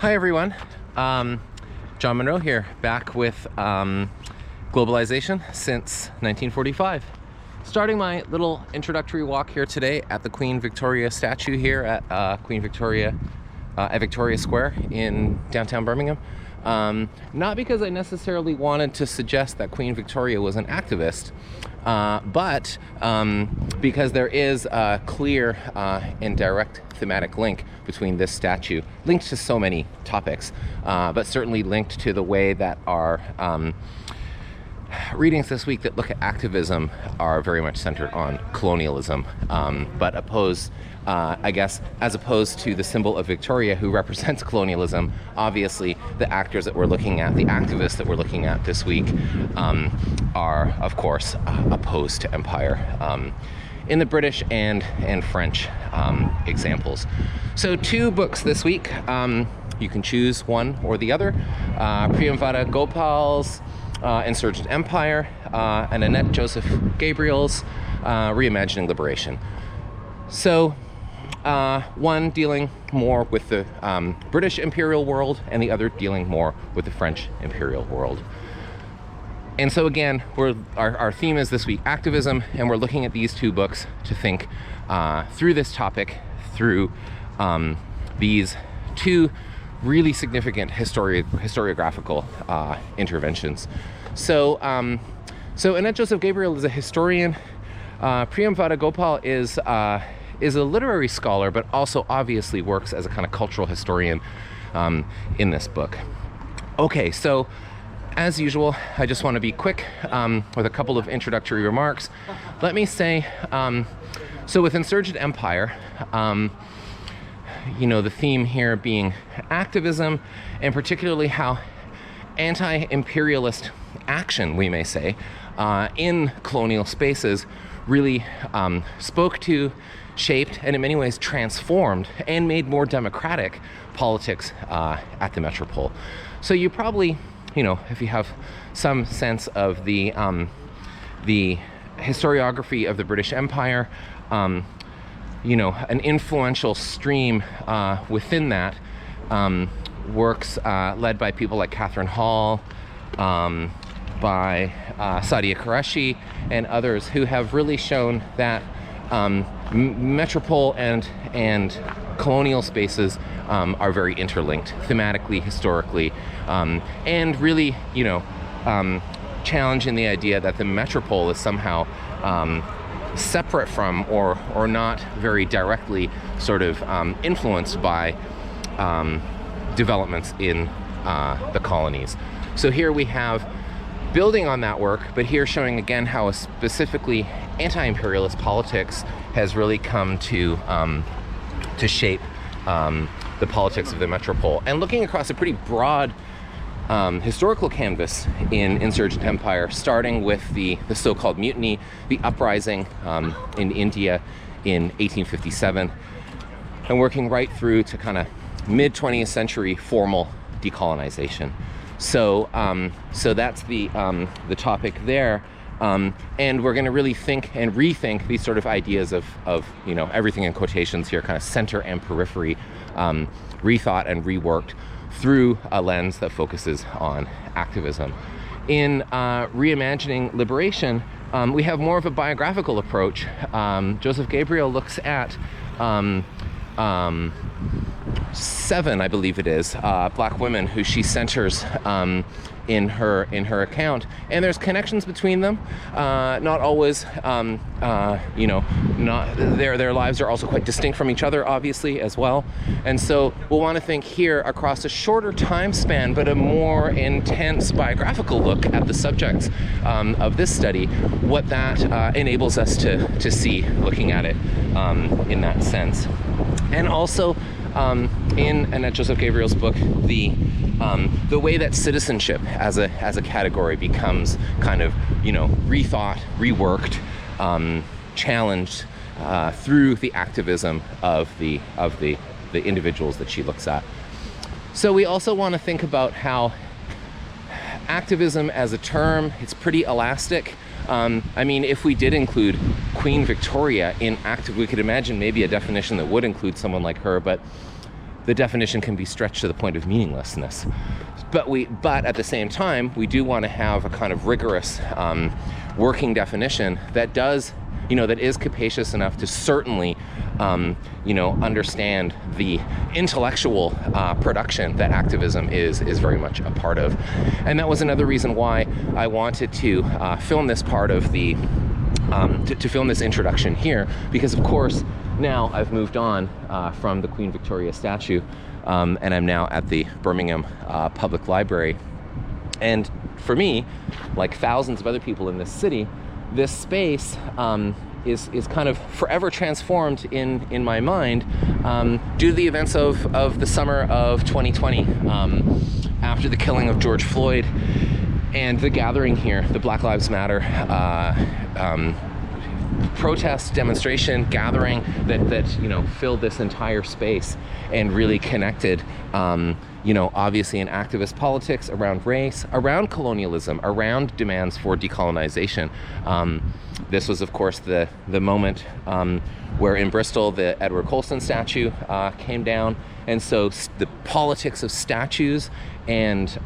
Hi everyone, John Monroe here, back with Globalisation since 1945. Starting my little introductory walk here today at the Queen Victoria statue here at Victoria Square in downtown Birmingham. Not because I necessarily wanted to suggest that Queen Victoria was an activist, but because there is a clear and direct thematic link between this statue, linked to so many topics, but certainly linked to the way that our readings this week that look at activism are very much centered on colonialism, but opposed, I guess, as opposed to the symbol of Victoria, who represents colonialism. Obviously, the actors that we're looking at, the activists that we're looking at this week, are, of course, opposed to empire in the British and French examples. So 2 books this week. You can choose one or the other. Priyamvada Gopal's Insurgent Empire, and Annette Joseph-Gabriel's Reimagining Liberation. So one dealing more with the British imperial world, and the other dealing more with the French imperial world. And so again, our theme is this week activism, and we're looking at these 2 books to think through this topic, through these 2 really significant historiographical interventions. So Annette Joseph-Gabriel is a historian. Priyamvada Gopal is a literary scholar, but also obviously works as a kind of cultural historian in this book. Okay, so as usual, I just want to be quick with a couple of introductory remarks. Let me say, so with Insurgent Empire, the theme here being activism, and particularly how anti-imperialist action, we may say, in colonial spaces really spoke to, shaped, and in many ways transformed and made more democratic politics at the metropole. So you probably, if you have some sense of the historiography of the British Empire, an influential stream within that works led by people like Catherine Hall, by Saadia Qureshi, and others who have really shown that metropole and colonial spaces are very interlinked thematically, historically, and really, challenging the idea that the metropole is somehow separate from or not very directly sort of influenced by developments in the colonies. So here we have building on that work, but here showing again how a specifically anti-imperialist politics has really come to shape the politics of the metropole, and looking across a pretty broad historical canvas in Insurgent Empire, starting with the so-called mutiny, the uprising in India in 1857, and working right through to kind of mid-20th century formal decolonization. So that's the topic there, and we're going to really think and rethink these sort of ideas of everything in quotations here, kind of center and periphery, rethought and reworked through a lens that focuses on activism. In Reimagining Liberation, we have more of a biographical approach. Joseph-Gabriel looks at 7, I believe it is, black women who she centers in her account, and there's connections between them. Not always, their lives are also quite distinct from each other, obviously, as well. And so we'll want to think here across a shorter time span, but a more intense biographical look at the subjects of this study, what that enables us to see, looking at it in that sense. And also, in Annette Joseph-Gabriel's book, the way that citizenship as a category becomes kind of rethought, reworked, challenged through the activism of the individuals that she looks at. So we also want to think about how activism as a term, it's pretty elastic. If we did include Queen Victoria in active, we could imagine maybe a definition that would include someone like her, but the definition can be stretched to the point of meaninglessness. But at the same time, we do want to have a kind of rigorous working definition that does, that is capacious enough to certainly, understand the intellectual production that activism is very much a part of. And that was another reason why I wanted to film this part of the, to film this introduction here, because of course, now I've moved on from the Queen Victoria statue, and I'm now at the Birmingham Public Library. And for me, like thousands of other people in this city, this space is kind of forever transformed in my mind due to the events of the summer of 2020, after the killing of George Floyd and the gathering here, the Black Lives Matter protest, demonstration, gathering that filled this entire space and really connected, obviously in activist politics around race, around colonialism, around demands for decolonization. This was, of course, the moment where in Bristol the Edward Colston statue came down, and so the politics of statues and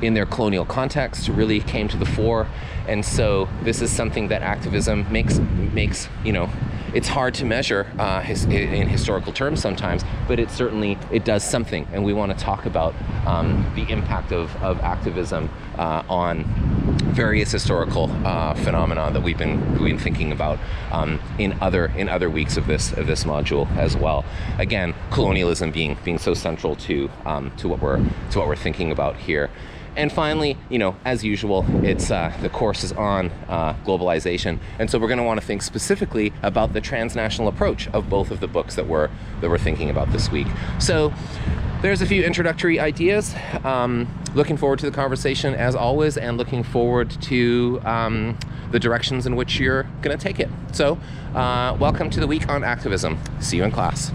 in their colonial context really came to the fore. And so this is something that activism makes it's hard to measure in historical terms sometimes, but it does something, and we want to talk about the impact of activism on various historical phenomena that we've been thinking about in other weeks of this module as well. Again, colonialism being so central to what we're thinking about here. And finally, as usual, it's the course is on globalization, and so we're going to want to think specifically about the transnational approach of both of the books that we're thinking about this week. So there's a few introductory ideas. Looking forward to the conversation as always, and looking forward to the directions in which you're going to take it. So welcome to the week on activism. See you in class.